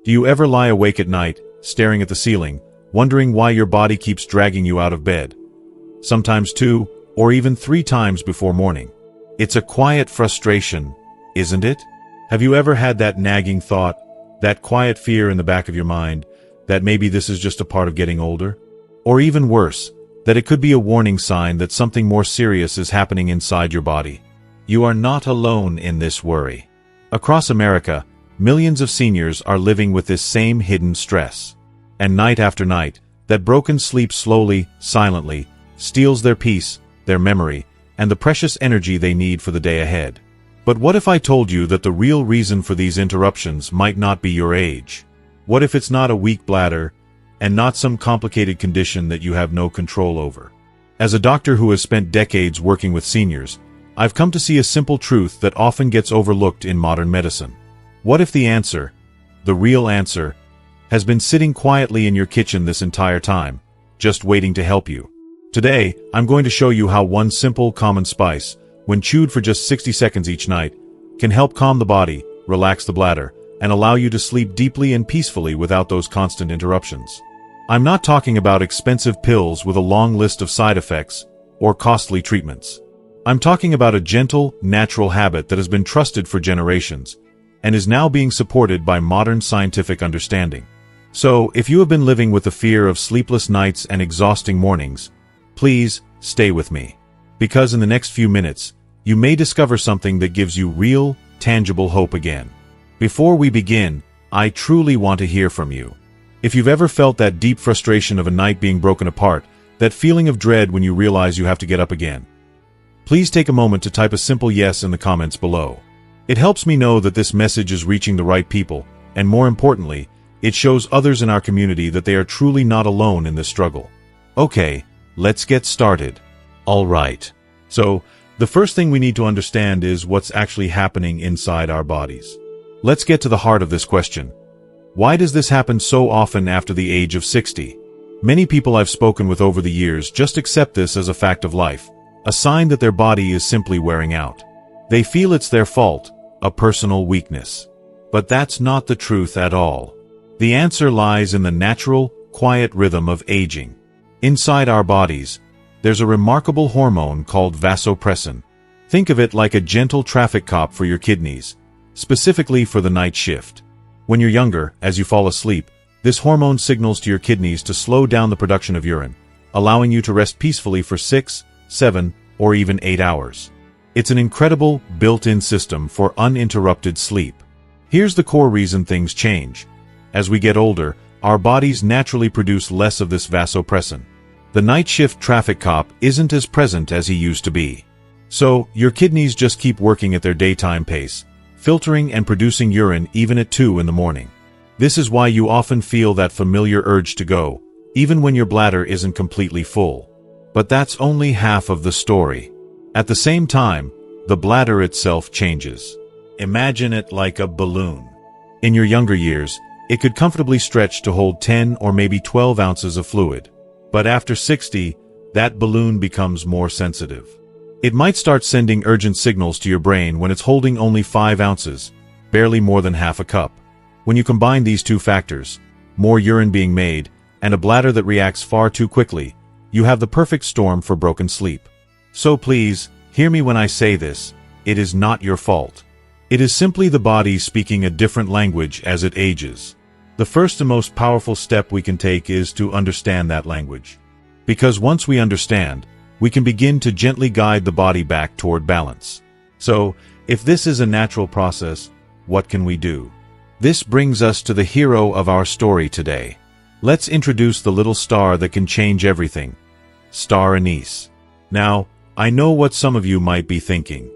Do you ever lie awake at night, staring at the ceiling, wondering why your body keeps dragging you out of bed? Sometimes 2 or even 3 times before morning. It's a quiet frustration, isn't it? Have you ever had that nagging thought, that quiet fear in the back of your mind, that maybe this is just a part of getting older? Or even worse, that it could be a warning sign that something more serious is happening inside your body? You are not alone in this worry. Across America, millions of seniors are living with this same hidden stress. And night after night, that broken sleep slowly, silently, steals their peace, their memory, and the precious energy they need for the day ahead. But what if I told you that the real reason for these interruptions might not be your age? What if it's not a weak bladder, and not some complicated condition that you have no control over? As a doctor who has spent decades working with seniors, I've come to see a simple truth that often gets overlooked in modern medicine. What if the answer, the real answer, has been sitting quietly in your kitchen this entire time, just waiting to help you? Today, I'm going to show you how one simple, common spice, when chewed for just 60 seconds each night, can help calm the body, relax the bladder, and allow you to sleep deeply and peacefully without those constant interruptions. I'm not talking about expensive pills with a long list of side effects or costly treatments. I'm talking about a gentle, natural habit that has been trusted for generations and is now being supported by modern scientific understanding. So, if you have been living with the fear of sleepless nights and exhausting mornings, please stay with me. Because in the next few minutes, you may discover something that gives you real, tangible hope again. Before we begin, I truly want to hear from you. If you've ever felt that deep frustration of a night being broken apart, that feeling of dread when you realize you have to get up again, please take a moment to type a simple yes in the comments below. It helps me know that this message is reaching the right people, and more importantly, it shows others in our community that they are truly not alone in this struggle. Okay, let's get started. Alright. So, the first thing we need to understand is what's actually happening inside our bodies. Let's get to the heart of this question. Why does this happen so often after the age of 60? Many people I've spoken with over the years just accept this as a fact of life, a sign that their body is simply wearing out. They feel it's their fault, a personal weakness. But that's not the truth at all. The answer lies in the natural, quiet rhythm of aging. Inside our bodies, there's a remarkable hormone called vasopressin. Think of it like a gentle traffic cop for your kidneys, specifically for the night shift. When you're younger, as you fall asleep, this hormone signals to your kidneys to slow down the production of urine, allowing you to rest peacefully for 6, 7, or even 8 hours. It's an incredible, built-in system for uninterrupted sleep. Here's the core reason things change. As we get older, our bodies naturally produce less of this vasopressin. The night shift traffic cop isn't as present as he used to be. So, your kidneys just keep working at their daytime pace, filtering and producing urine even at 2 in the morning. This is why you often feel that familiar urge to go, even when your bladder isn't completely full. But that's only half of the story. At the same time, the bladder itself changes. Imagine it like a balloon. In your younger years, it could comfortably stretch to hold 10 or maybe 12 ounces of fluid. But after 60, that balloon becomes more sensitive. It might start sending urgent signals to your brain when it's holding only 5 ounces, barely more than half a cup. When you combine these two factors, more urine being made, and a bladder that reacts far too quickly, you have the perfect storm for broken sleep. So please, hear me when I say this, it is not your fault. It is simply the body speaking a different language as it ages. The first and most powerful step we can take is to understand that language. Because once we understand, we can begin to gently guide the body back toward balance. So, if this is a natural process, what can we do? This brings us to the hero of our story today. Let's introduce the little star that can change everything. Star anise. Now, I know what some of you might be thinking.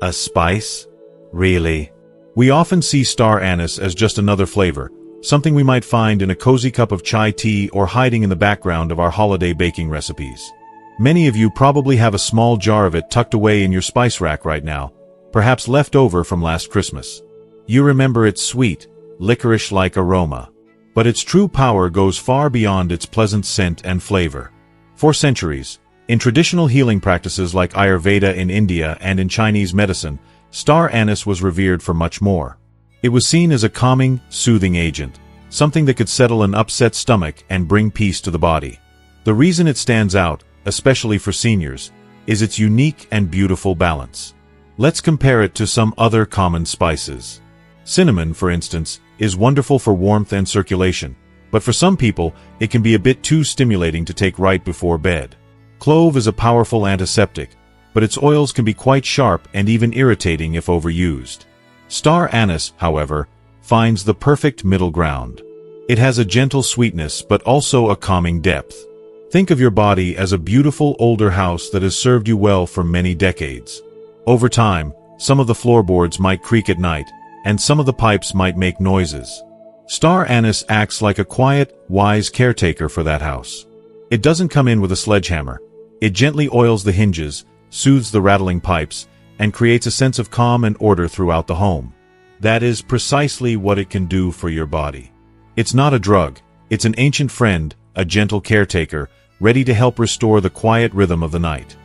A spice? Really? We often see star anise as just another flavor, something we might find in a cozy cup of chai tea or hiding in the background of our holiday baking recipes. Many of you probably have a small jar of it tucked away in your spice rack right now, perhaps left over from last Christmas. You remember its sweet, licorice-like aroma. But its true power goes far beyond its pleasant scent and flavor. For centuries, in traditional healing practices like Ayurveda in India and in Chinese medicine, star anise was revered for much more. It was seen as a calming, soothing agent, something that could settle an upset stomach and bring peace to the body. The reason it stands out, especially for seniors, is its unique and beautiful balance. Let's compare it to some other common spices. Cinnamon, for instance, is wonderful for warmth and circulation, but for some people, it can be a bit too stimulating to take right before bed. Clove is a powerful antiseptic, but its oils can be quite sharp and even irritating if overused. Star anise, however, finds the perfect middle ground. It has a gentle sweetness but also a calming depth. Think of your body as a beautiful older house that has served you well for many decades. Over time, some of the floorboards might creak at night, and some of the pipes might make noises. Star anise acts like a quiet, wise caretaker for that house. It doesn't come in with a sledgehammer. It gently oils the hinges, soothes the rattling pipes, and creates a sense of calm and order throughout the home. That is precisely what it can do for your body. It's not a drug. It's an ancient friend, a gentle caretaker, ready to help restore the quiet rhythm of the night.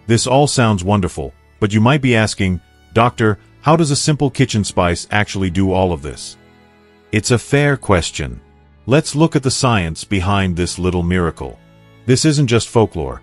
This all sounds wonderful, but you might be asking, Doctor, how does a simple kitchen spice actually do all of this? It's a fair question. Let's look at the science behind this little miracle. This isn't just folklore.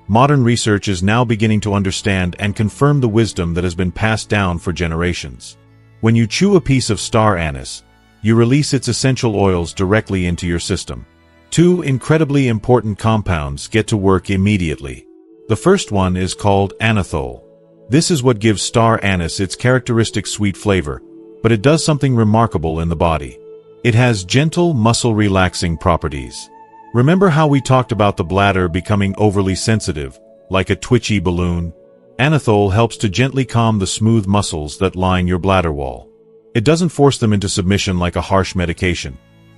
Modern research is now beginning to understand and confirm the wisdom that has been passed down for generations. When you chew a piece of star anise, you release its essential oils directly into your system. Two incredibly important compounds get to work immediately. The first one is called anethole. This is what gives star anise its characteristic sweet flavor, but it does something remarkable in the body. It has gentle, muscle-relaxing properties. Remember how we talked about the bladder becoming overly sensitive, like a twitchy balloon? Anethole helps to gently calm the smooth muscles that line your bladder wall. It doesn't force them into submission like a harsh medication.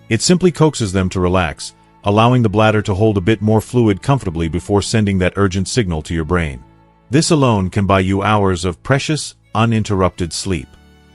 It simply coaxes them to relax, allowing the bladder to hold a bit more fluid comfortably before sending that urgent signal to your brain. This alone can buy you hours of precious, uninterrupted sleep.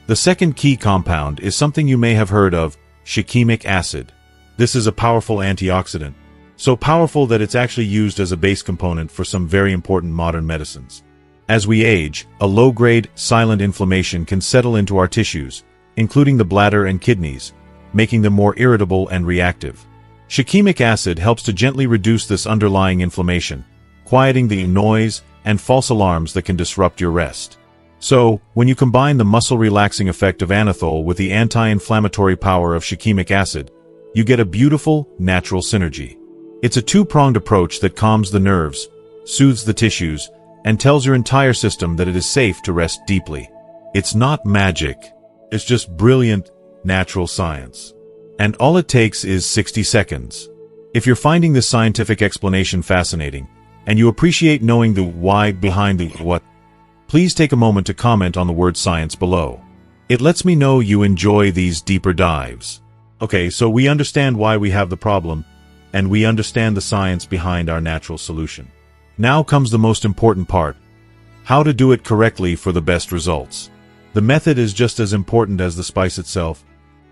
The second key compound is something you may have heard of, shikimic acid. This is a powerful antioxidant, so powerful that it's actually used as a base component for some very important modern medicines. As we age, a low-grade, silent inflammation can settle into our tissues, including the bladder and kidneys, making them more irritable and reactive. Shikimic acid helps to gently reduce this underlying inflammation, quieting the noise and false alarms that can disrupt your rest. So, when you combine the muscle-relaxing effect of anethole with the anti-inflammatory power of shikimic acid, you get a beautiful, natural synergy. It's a two-pronged approach that calms the nerves, soothes the tissues, and tells your entire system that it is safe to rest deeply. It's not magic. It's just brilliant, natural science. And all it takes is 60 seconds. If you're finding this scientific explanation fascinating, and you appreciate knowing the why behind the what, please take a moment to comment on the word science below. It lets me know you enjoy these deeper dives. Okay, so we understand why we have the problem, and we understand the science behind our natural solution. Now comes the most important part: how to do it correctly for the best results. The method is just as important as the spice itself,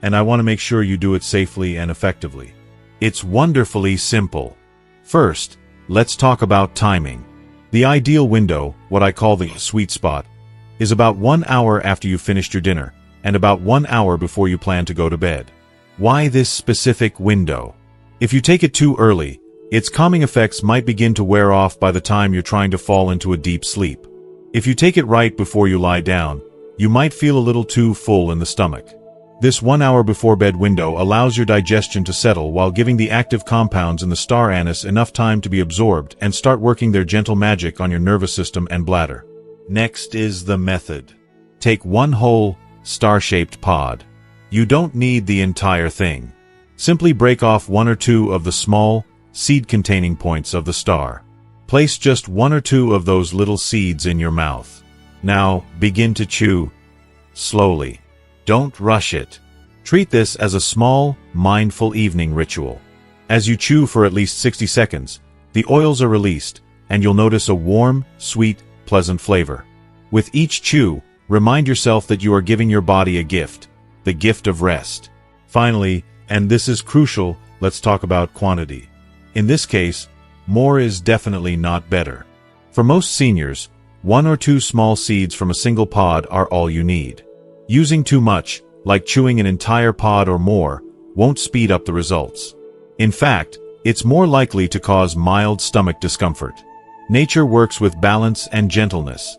and I want to make sure you do it safely and effectively. It's wonderfully simple. First, let's talk about timing. The ideal window, what I call the sweet spot, is about 1 hour after you've finished your dinner, and about 1 hour before you plan to go to bed. Why this specific window? If you take it too early, its calming effects might begin to wear off by the time you're trying to fall into a deep sleep. If you take it right before you lie down, you might feel a little too full in the stomach. This 1 hour before bed window allows your digestion to settle while giving the active compounds in the star anise enough time to be absorbed and start working their gentle magic on your nervous system and bladder. Next is the method. Take one whole, star-shaped pod. You don't need the entire thing. Simply break off 1 or 2 of the small, seed-containing points of the star. Place just 1 or 2 of those little seeds in your mouth. Now, begin to chew. Slowly. Don't rush it. Treat this as a small, mindful evening ritual. As you chew for at least 60 seconds, the oils are released, and you'll notice a warm, sweet, pleasant flavor. With each chew, remind yourself that you are giving your body a gift, the gift of rest. Finally, and this is crucial, let's talk about quantity. In this case, more is definitely not better. For most seniors, 1 or 2 small seeds from a single pod are all you need. Using too much, like chewing an entire pod or more, won't speed up the results. In fact, it's more likely to cause mild stomach discomfort. Nature works with balance and gentleness,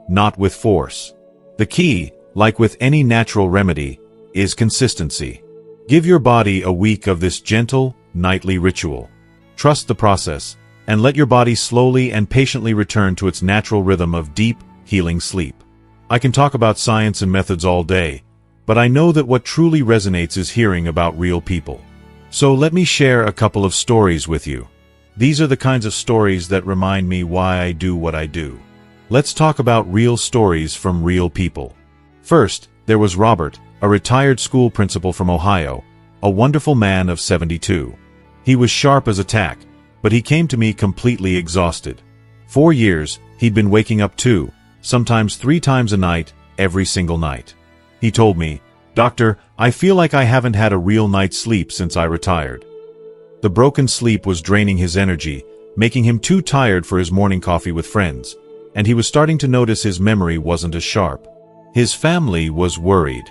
not with force. The key, like with any natural remedy, is consistency. Give your body a week of this gentle, nightly ritual. Trust the process, and let your body slowly and patiently return to its natural rhythm of deep, healing sleep. I can talk about science and methods all day, but I know that what truly resonates is hearing about real people. So let me share a couple of stories with you. These are the kinds of stories that remind me why I do what I do. Let's talk about real stories from real people. First, there was Robert, a retired school principal from Ohio, a wonderful man of 72. He was sharp as a tack, but he came to me completely exhausted. 4 years, he'd been waking up 2, sometimes 3 times a night, every single night. He told me, "Doctor, I feel like I haven't had a real night's sleep since I retired." The broken sleep was draining his energy, making him too tired for his morning coffee with friends, and he was starting to notice his memory wasn't as sharp. His family was worried.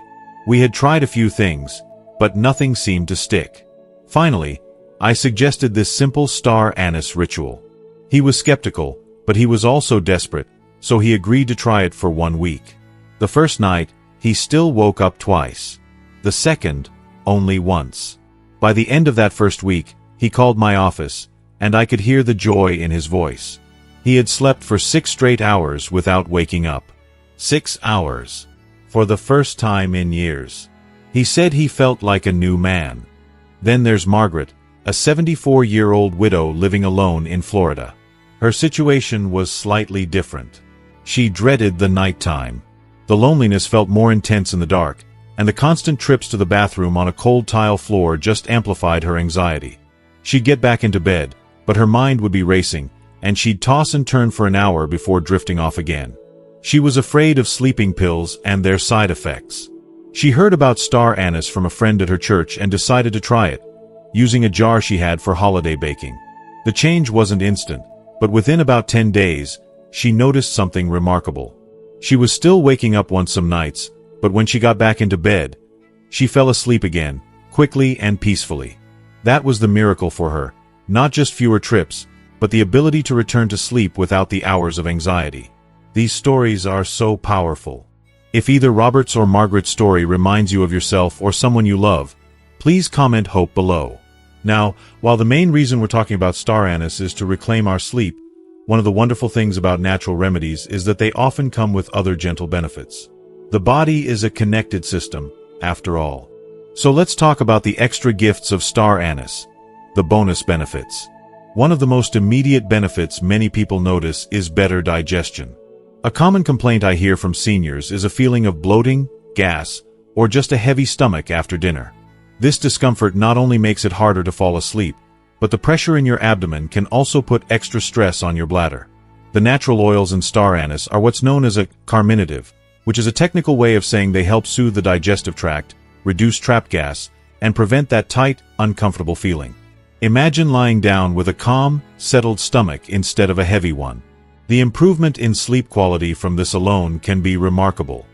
We had tried a few things, but nothing seemed to stick. Finally, I suggested this simple star anise ritual. He was skeptical, but he was also desperate, so he agreed to try it for 1 week. The first night, he still woke up twice. The second, only once. By the end of that first week, he called my office, and I could hear the joy in his voice. He had slept for 6 straight hours without waking up. 6 hours. For the first time in years. He said he felt like a new man. Then there's Margaret, a 74-year-old widow living alone in Florida. Her situation was slightly different. She dreaded the nighttime. The loneliness felt more intense in the dark, and the constant trips to the bathroom on a cold tile floor just amplified her anxiety. She'd get back into bed, but her mind would be racing, and she'd toss and turn for an hour before drifting off again. She was afraid of sleeping pills and their side effects. She heard about star anise from a friend at her church and decided to try it, using a jar she had for holiday baking. The change wasn't instant, but within about 10 days, she noticed something remarkable. She was still waking up once some nights, but when she got back into bed, she fell asleep again, quickly and peacefully. That was the miracle for her, not just fewer trips, but the ability to return to sleep without the hours of anxiety. These stories are so powerful. If either Robert's or Margaret's story reminds you of yourself or someone you love, please comment hope below. Now, while the main reason we're talking about star anise is to reclaim our sleep, one of the wonderful things about natural remedies is that they often come with other gentle benefits. The body is a connected system, after all. So let's talk about the extra gifts of star anise, the bonus benefits. One of the most immediate benefits many people notice is better digestion. A common complaint I hear from seniors is a feeling of bloating, gas, or just a heavy stomach after dinner. This discomfort not only makes it harder to fall asleep, but the pressure in your abdomen can also put extra stress on your bladder. The natural oils in star anise are what's known as a carminative, which is a technical way of saying they help soothe the digestive tract, reduce trapped gas, and prevent that tight, uncomfortable feeling. Imagine lying down with a calm, settled stomach instead of a heavy one. The improvement in sleep quality from this alone can be remarkable.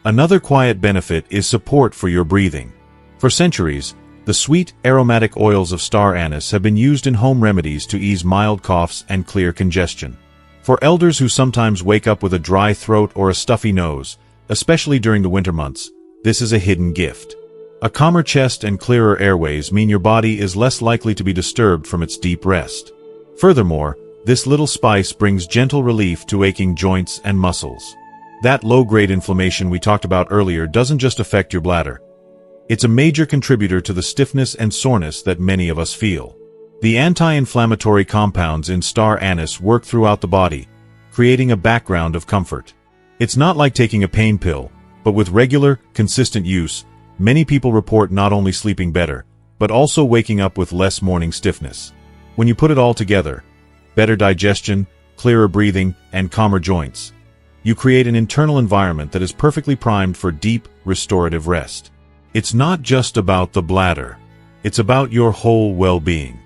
Another quiet benefit is support for your breathing. For centuries, the sweet, aromatic oils of star anise have been used in home remedies to ease mild coughs and clear congestion. For elders who sometimes wake up with a dry throat or a stuffy nose, especially during the winter months, this is a hidden gift. A calmer chest and clearer airways mean your body is less likely to be disturbed from its deep rest. Furthermore, this little spice brings gentle relief to aching joints and muscles. That low-grade inflammation we talked about earlier doesn't just affect your bladder. It's a major contributor to the stiffness and soreness that many of us feel. The anti-inflammatory compounds in star anise work throughout the body, creating a background of comfort. It's not like taking a pain pill, but with regular, consistent use, many people report not only sleeping better, but also waking up with less morning stiffness. When you put it all together, better digestion, clearer breathing, and calmer joints, you create an internal environment that is perfectly primed for deep, restorative rest. It's not just about the bladder. It's about your whole well-being.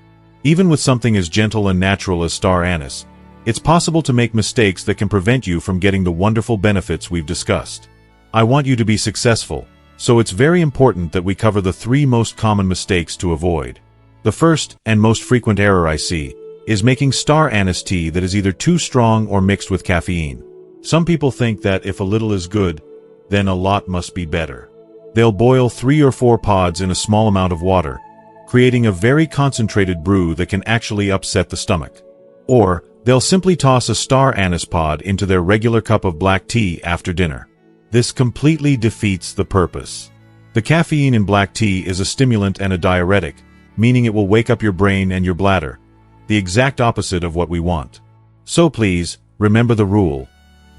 Even with something as gentle and natural as star anise, it's possible to make mistakes that can prevent you from getting the wonderful benefits we've discussed. I want you to be successful, So it's very important that we cover the 3 most common mistakes to avoid. The first and most frequent error I see is making star anise tea that is either too strong or mixed with caffeine. Some people think that if a little is good, then a lot must be better. They'll boil 3 or 4 pods in a small amount of water, creating a very concentrated brew that can actually upset the stomach. Or, they'll simply toss a star anise pod into their regular cup of black tea after dinner. This completely defeats the purpose. The caffeine in black tea is a stimulant and a diuretic, meaning it will wake up your brain and your bladder, the exact opposite of what we want. So please, remember the rule.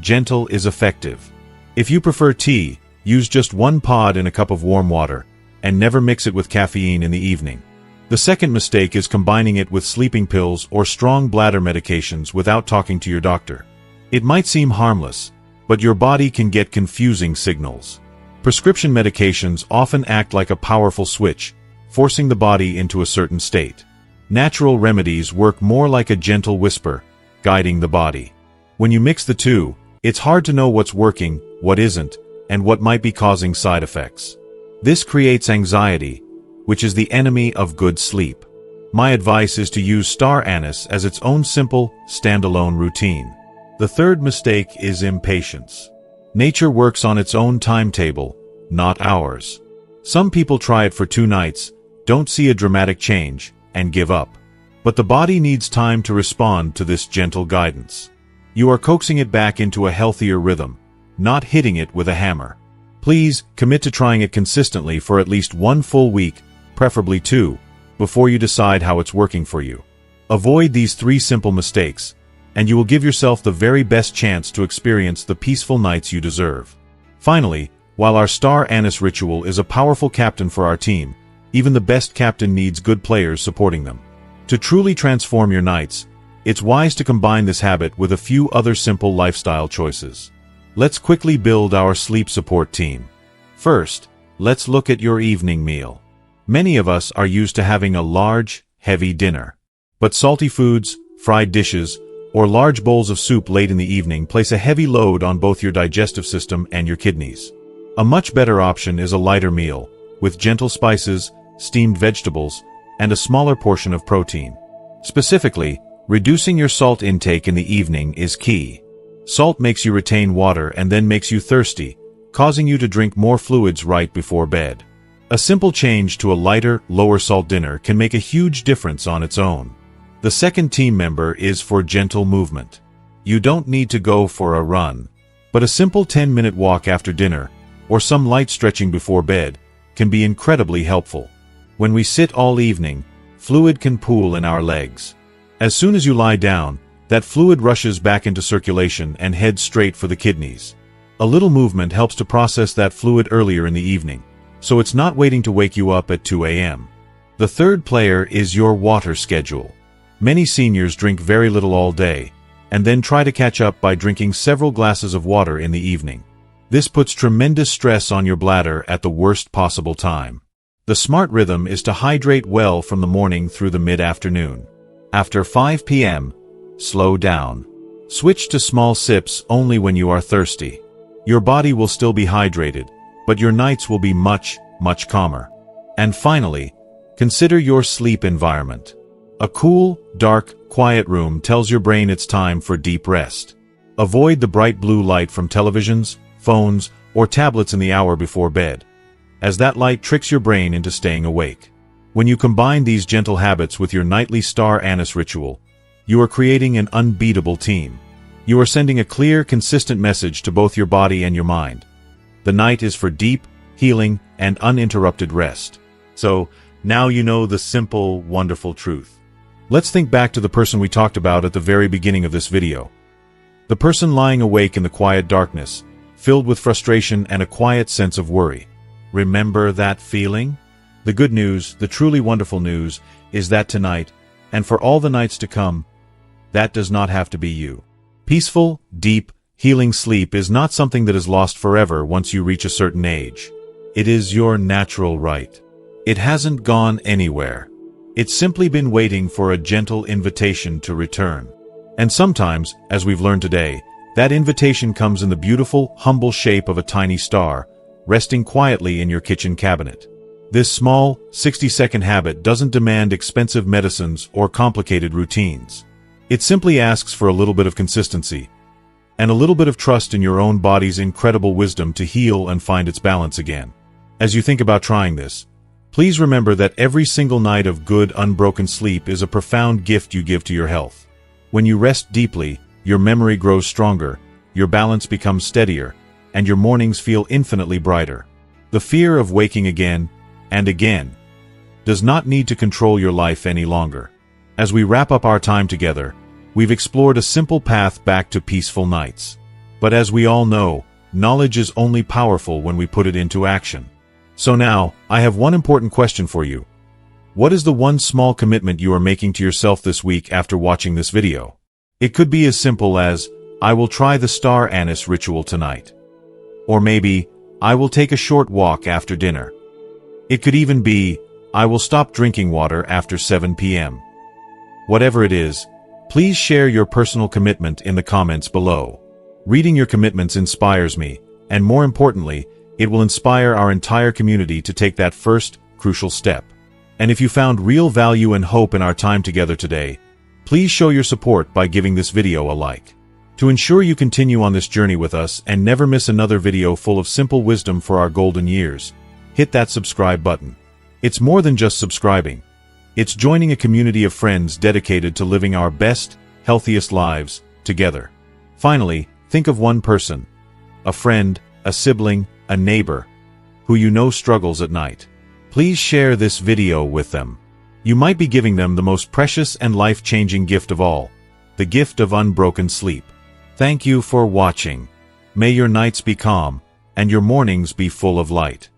Gentle is effective. If you prefer tea, use just 1 pod in a cup of warm water, and never mix it with caffeine in the evening. The second mistake is combining it with sleeping pills or strong bladder medications without talking to your doctor. It might seem harmless, but your body can get confusing signals. Prescription medications often act like a powerful switch, forcing the body into a certain state. Natural remedies work more like a gentle whisper, guiding the body. When you mix the two, it's hard to know what's working, what isn't, and what might be causing side effects. This creates anxiety, which is the enemy of good sleep. My advice is to use star anise as its own simple, standalone routine. The third mistake is impatience. Nature works on its own timetable, not ours. Some people try it for 2 nights, don't see a dramatic change, and give up. But the body needs time to respond to this gentle guidance. You are coaxing it back into a healthier rhythm, not hitting it with a hammer. Please, commit to trying it consistently for at least 1 full week, preferably 2, before you decide how it's working for you. Avoid these 3 simple mistakes, and you will give yourself the very best chance to experience the peaceful nights you deserve. Finally, while our star anise ritual is a powerful captain for our team, even the best captain needs good players supporting them. To truly transform your nights, it's wise to combine this habit with a few other simple lifestyle choices. Let's quickly build our sleep support team. First, let's look at your evening meal. Many of us are used to having a large, heavy dinner. But salty foods, fried dishes, or large bowls of soup late in the evening place a heavy load on both your digestive system and your kidneys. A much better option is a lighter meal, with gentle spices, steamed vegetables, and a smaller portion of protein. Specifically, reducing your salt intake in the evening is key. Salt makes you retain water and then makes you thirsty, causing you to drink more fluids right before bed. A simple change to a lighter, lower salt dinner can make a huge difference on its own. The second team member is for gentle movement. You don't need to go for a run, but a simple 10-minute walk after dinner, or some light stretching before bed, can be incredibly helpful. When we sit all evening, fluid can pool in our legs. As soon as you lie down, that fluid rushes back into circulation and heads straight for the kidneys. A little movement helps to process that fluid earlier in the evening, so it's not waiting to wake you up at 2 a.m. The third player is your water schedule. Many seniors drink very little all day, and then try to catch up by drinking several glasses of water in the evening. This puts tremendous stress on your bladder at the worst possible time. The smart rhythm is to hydrate well from the morning through the mid-afternoon. After 5 p.m., slow down. Switch to small sips only when you are thirsty. Your body will still be hydrated, but your nights will be much, much calmer. And finally, consider your sleep environment. A cool, dark, quiet room tells your brain it's time for deep rest. Avoid the bright blue light from televisions, phones, or tablets in the hour before bed, as that light tricks your brain into staying awake. When you combine these gentle habits with your nightly star anise ritual, you are creating an unbeatable team. You are sending a clear, consistent message to both your body and your mind. The night is for deep, healing, and uninterrupted rest. So, now you know the simple, wonderful truth. Let's think back to the person we talked about at the very beginning of this video. The person lying awake in the quiet darkness, filled with frustration and a quiet sense of worry. Remember that feeling? The good news, the truly wonderful news, is that tonight, and for all the nights to come, that does not have to be you. Peaceful, deep, healing sleep is not something that is lost forever once you reach a certain age. It is your natural right. It hasn't gone anywhere. It's simply been waiting for a gentle invitation to return. And sometimes, as we've learned today, that invitation comes in the beautiful, humble shape of a tiny star, resting quietly in your kitchen cabinet. This small, 60-second habit doesn't demand expensive medicines or complicated routines. It simply asks for a little bit of consistency, and a little bit of trust in your own body's incredible wisdom to heal and find its balance again. As you think about trying this, please remember that every single night of good, unbroken sleep is a profound gift you give to your health. When you rest deeply, your memory grows stronger, your balance becomes steadier, and your mornings feel infinitely brighter. The fear of waking again and again does not need to control your life any longer. As we wrap up our time together, we've explored a simple path back to peaceful nights. But as we all know, knowledge is only powerful when we put it into action. So now, I have one important question for you. What is the one small commitment you are making to yourself this week after watching this video? It could be as simple as, I will try the star anise ritual tonight. Or maybe, I will take a short walk after dinner. It could even be, I will stop drinking water after 7 p.m. Whatever it is, please share your personal commitment in the comments below. Reading your commitments inspires me, and more importantly, it will inspire our entire community to take that first, crucial step. And if you found real value and hope in our time together today, please show your support by giving this video a like. To ensure you continue on this journey with us and never miss another video full of simple wisdom for our golden years, hit that subscribe button. It's more than just subscribing. It's joining a community of friends dedicated to living our best, healthiest lives together. Finally, think of one person, a friend, a sibling, a neighbor, who you know struggles at night. Please share this video with them. You might be giving them the most precious and life-changing gift of all, the gift of unbroken sleep. Thank you for watching. May your nights be calm, and your mornings be full of light.